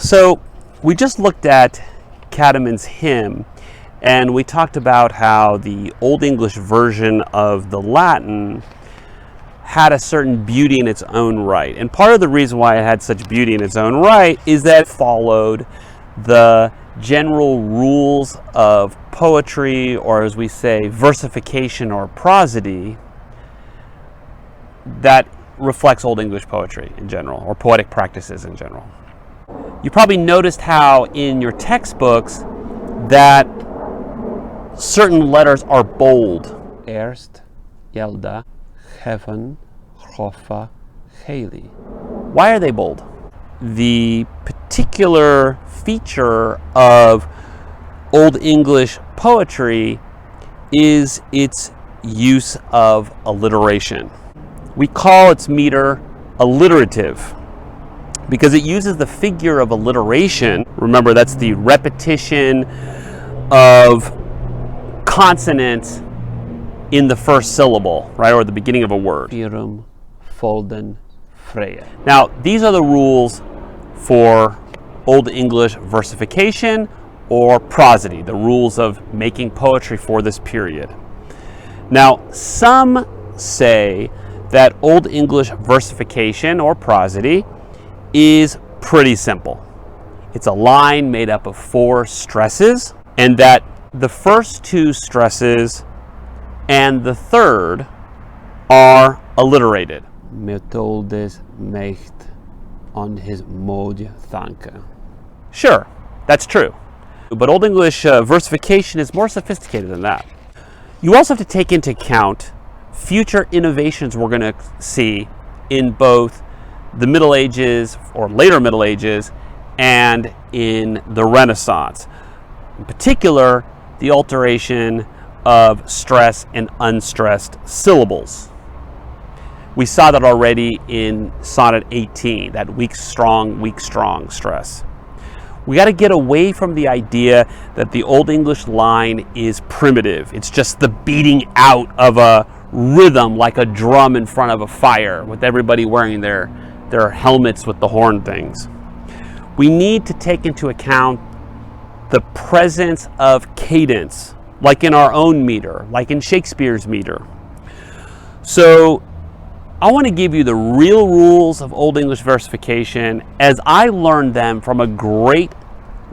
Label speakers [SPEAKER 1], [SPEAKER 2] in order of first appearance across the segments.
[SPEAKER 1] So we just looked at Caedmon's hymn, and we talked about how the Old English version of the Latin had a certain beauty in its own right. And part of the reason why it had such beauty in its own right is that it followed the general rules of poetry, or as we say, versification or prosody, that reflects Old English poetry in general, or poetic practices in general. You probably noticed how in your textbooks that certain letters are bold. Erst, Yelda, Heaven, Hoffa, Haley. Why are they bold? The particular feature of Old English poetry is its use of alliteration. We call its meter alliterative because it uses the figure of alliteration. Remember, that's the repetition of consonants in the first syllable, right, or the beginning of a word. Now, these are the rules for Old English versification or prosody, the rules of making poetry for this period. Now, some say that Old English versification or prosody is pretty simple. It's a line made up of 4 stresses, and that the first 2 stresses and the third are alliterated. Methodes mecht on his mode thanke. Sure, that's true. But Old English versification is more sophisticated than that. You also have to take into account future innovations we're going to see in both the Middle Ages or later Middle Ages and in the Renaissance. In particular, the alteration of stress and unstressed syllables. We saw that already in Sonnet 18, that weak, strong stress. We got to get away from the idea that the Old English line is primitive. It's just the beating out of a rhythm like a drum in front of a fire with everybody wearing their helmets with the horn things. We need to take into account the presence of cadence, like in our own meter, like in Shakespeare's meter. So I want to give you the real rules of Old English versification as I learned them from a great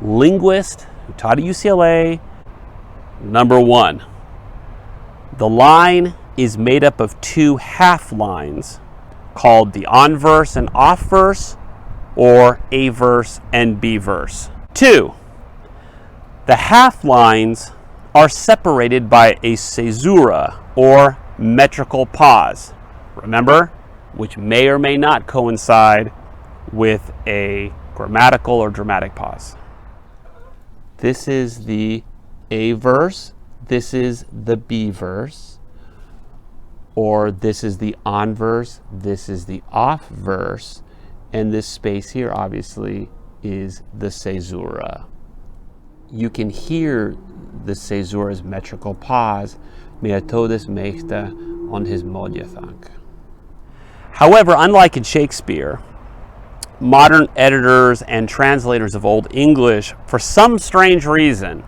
[SPEAKER 1] linguist who taught at UCLA. Number 1, the line is made up of 2 half lines called the on verse and off verse, or A verse and B verse. 2, the half lines are separated by a caesura or metrical pause. Remember, which may or may not coincide with a grammatical or dramatic pause. This is the A verse, this is the B verse, or this is the on verse, this is the off verse, and this space here obviously is the caesura. You can hear the caesura's metrical pause, Methodes mechte on his mode thanke. However, unlike in Shakespeare, modern editors and translators of Old English, for some strange reason,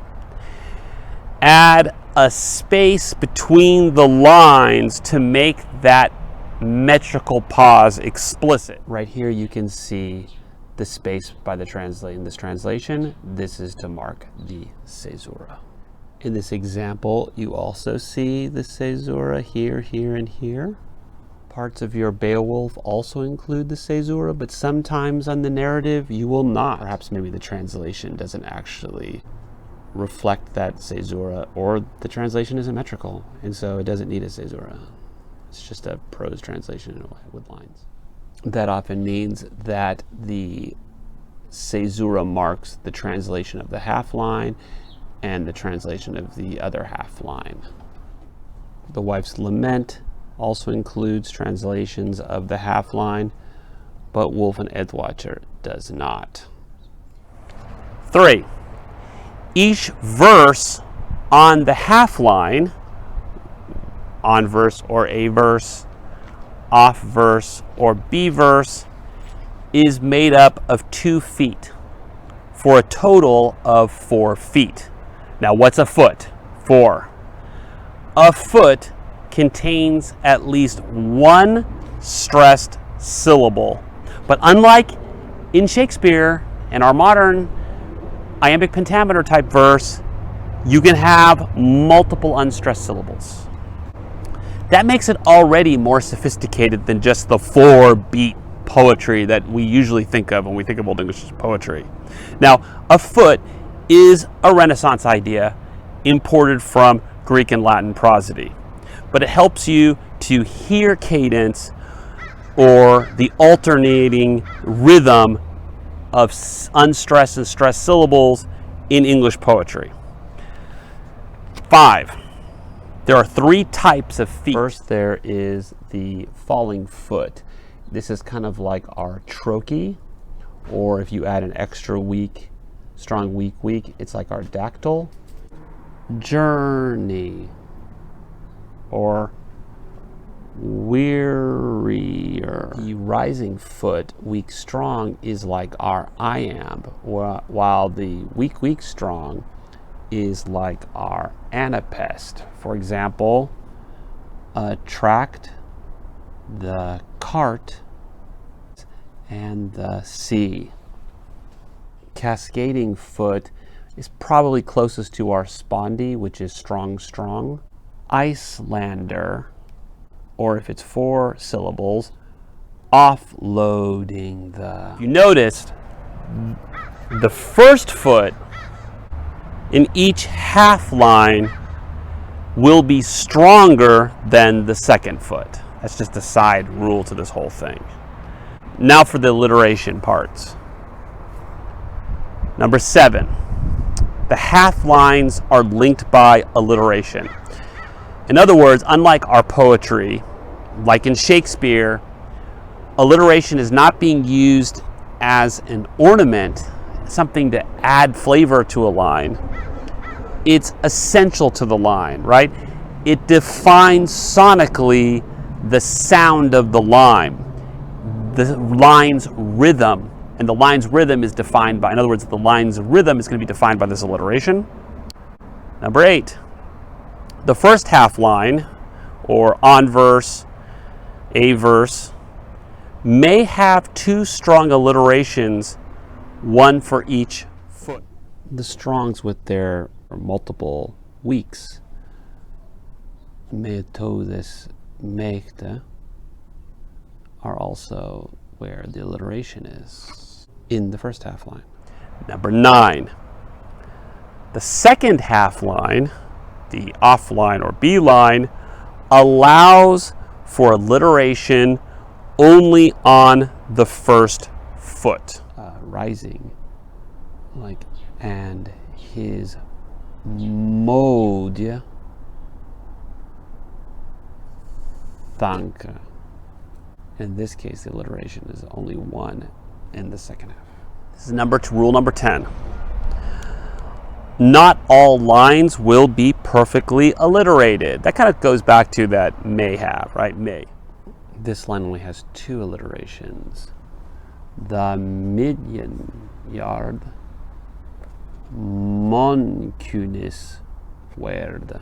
[SPEAKER 1] add a space between the lines to make that metrical pause explicit. Right here you can see the space by the translator. In this translation, this is to mark the caesura. In this example, you also see the caesura here, here, and here. Parts of your Beowulf also include the caesura, but sometimes on the narrative you will not. Perhaps maybe the translation doesn't actually reflect that caesura, or the translation isn't metrical, and so it doesn't need a caesura. It's just a prose translation in a way with lines. That often means that the caesura marks the translation of the half line and the translation of the other half line. The Wife's Lament also includes translations of the half line, but Wolf and Edgewater does not. 3, each verse on the half line, on verse or A verse, off verse or B verse, is made up of 2 feet. for a total of 4 feet. Now, what's a foot? 4. A foot contains at least one stressed syllable. But unlike in Shakespeare and our modern iambic pentameter type verse, you can have multiple unstressed syllables. That makes it already more sophisticated than just the 4-beat poetry that we usually think of when we think of Old English poetry. Now, a foot is a Renaissance idea imported from Greek and Latin prosody, but it helps you to hear cadence or the alternating rhythm of unstressed and stressed syllables in English poetry. 5. There are 3 types of feet. First, there is the falling foot. This is kind of like our trochee, or if you add an extra weak, strong weak, it's like our dactyl. Journey, or wearier. The rising foot, weak strong, is like our iamb, while the weak strong is like our anapest. For example, attract, the cart, and the sea. Cascading foot is probably closest to our spondy, which is strong. Icelander, or if it's 4 syllables, offloading the. You noticed the first foot in each half line will be stronger than the second foot. That's just a side rule to this whole thing. Now for the alliteration parts. Number 7, the half lines are linked by alliteration. In other words, unlike our poetry, like in Shakespeare, alliteration is not being used as an ornament, something to add flavor to a line. It's essential to the line, right? It defines sonically the sound of the line, the line's rhythm, and the line's rhythm is defined by, in other words, the line's rhythm is going to be defined by this alliteration. Number 8, the first half line, or on verse, a verse, may have 2 strong alliterations, one for each foot. The strongs with their multiple weeks, metodes mekte, are also where the alliteration is in the first half line. Number 9, the second half line, the off line or B line, allows for alliteration only on the first foot. Rising, like, and his mode, Donka. In this case, the alliteration is only 1 in the second half. This is rule number 10. Not all lines will be perfectly alliterated. That kind of goes back to that may have, right? May. This line only has 2 alliterations. The million yard moncunis word.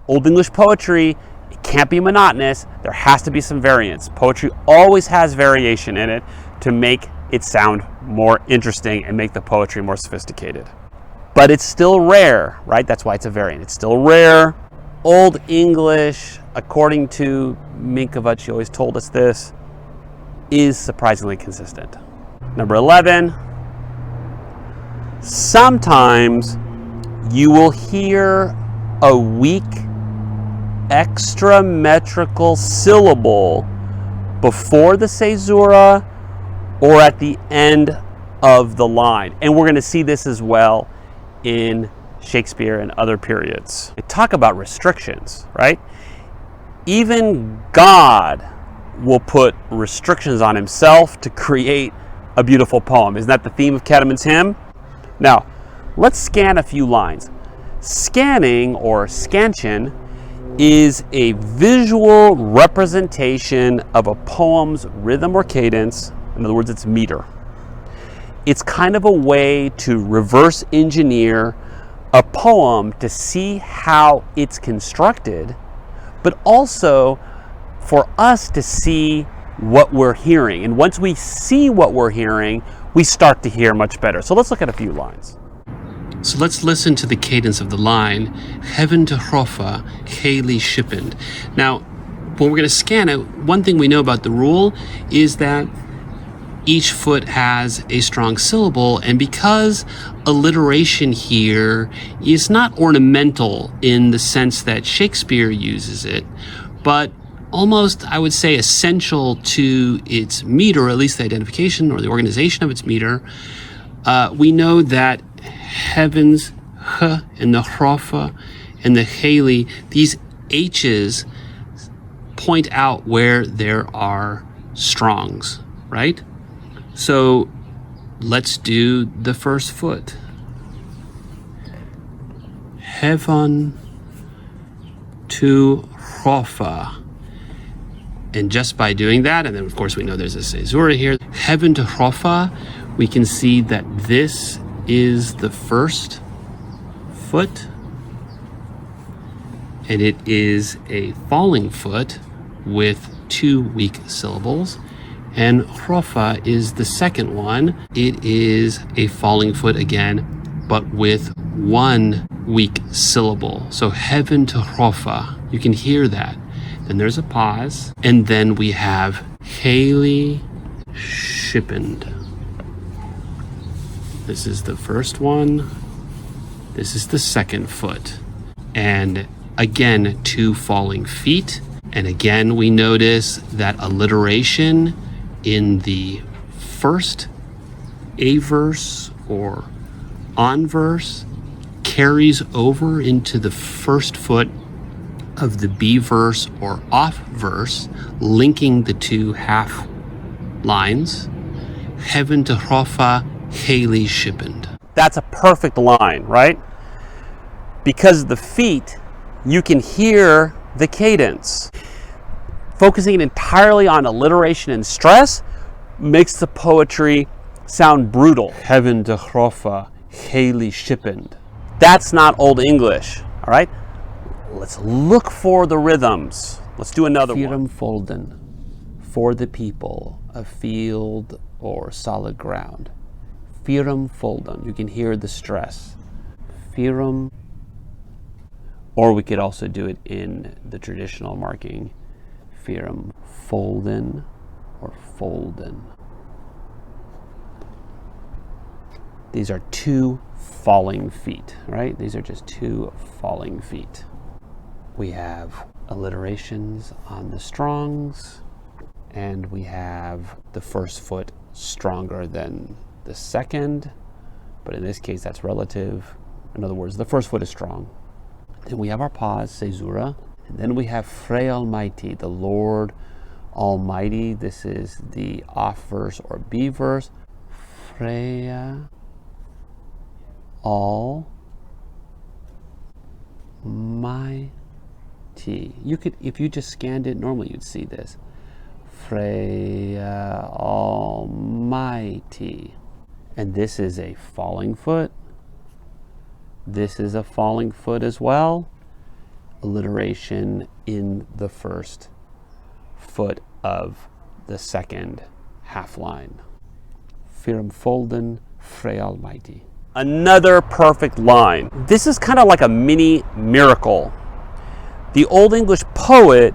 [SPEAKER 1] Old English poetry, it can't be monotonous. There has to be some variance. Poetry always has variation in it to make it sound more interesting and make the poetry more sophisticated. But it's still rare, right? That's why it's a variant. It's still rare. Old English, according to Minkova, she always told us this, is surprisingly consistent. Number 11, sometimes you will hear a weak extrametrical syllable before the caesura or at the end of the line. And we're going to see this as well in Shakespeare and other periods. They talk about restrictions, right? Even God will put restrictions on himself to create a beautiful poem. Isn't that the theme of Caedmon's hymn? Now, let's scan a few lines. Scanning, or scansion, is a visual representation of a poem's rhythm or cadence. In other words, its meter. it's kind of a way to reverse engineer a poem to see how it's constructed, but also for us to see what we're hearing. And once we see what we're hearing, we start to hear much better. So let's look at a few lines. So let's listen to the cadence of the line, Heaven to Hrofa, Haley Shippened. Now, when we're going to scan it, one thing we know about the rule is that each foot has a strong syllable, and because alliteration here is not ornamental in the sense that Shakespeare uses it, but almost, I would say, essential to its meter, or at least the identification or the organization of its meter, we know that heavens, h, and the hrofa, and the haley, these H's point out where there are strongs, right? So let's do the first foot. Heaven to hrofa. And just by doing that, and then of course we know there's a caesura here, Heaven to hrofa, we can see that this is the first foot, and it is a falling foot with 2 weak syllables, and hrofa is the second one. It is a falling foot again, but with 1 weak syllable. So heaven to hrofa, you can hear that. Then there's a pause, and then we have Haley Shippened. This is the first one. This is the second foot. And again, 2 falling feet. And again, we notice that alliteration in the first A verse or on verse carries over into the first foot of the B verse or off verse, linking the 2 half lines. Heaven to hrofa, Haley Shippened. That's a perfect line, right? Because of the feet, you can hear the cadence. Focusing entirely on alliteration and stress makes the poetry sound brutal. Heaven to hrofa, Haley Shippened. That's not Old English, all right? Let's look for the rhythms. Let's do another one. Folden, for the people, a field or solid ground. Firum folden, you can hear the stress. Firum, or we could also do it in the traditional marking. Firum folden or folden. These are 2 falling feet, right? These are just 2 falling feet. We have alliterations on the strongs, and we have the first foot stronger than the second, but in this case that's relative. In other words, the first foot is strong. Then we have our pause, caesura, and then we have Frey Almighty, the Lord Almighty. This is the off verse or B verse. Freya Almighty. You could, if you just scanned it normally, you'd see this. Freya Almighty. And this is a falling foot. This is a falling foot as well. Alliteration in the first foot of the second half line. Firum folden, Frey Almighty. Another perfect line. This is kind of like a mini miracle. The Old English poet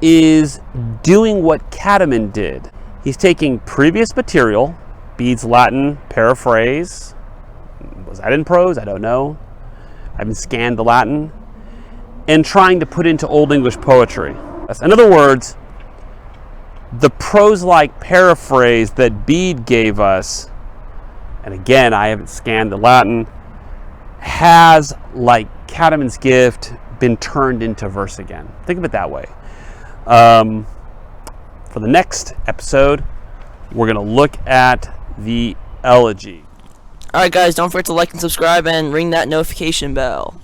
[SPEAKER 1] is doing what Caedmon did. He's taking previous material, Bede's Latin paraphrase. Was that in prose? I don't know. I haven't scanned the Latin. And trying to put into Old English poetry. In other words, the prose-like paraphrase that Bede gave us, and again, I haven't scanned the Latin, has, like Caedmon's gift, been turned into verse again. Think of it that way. For the next episode, we're going to look at the elegy.
[SPEAKER 2] Alright guys, don't forget to like and subscribe and ring that notification bell.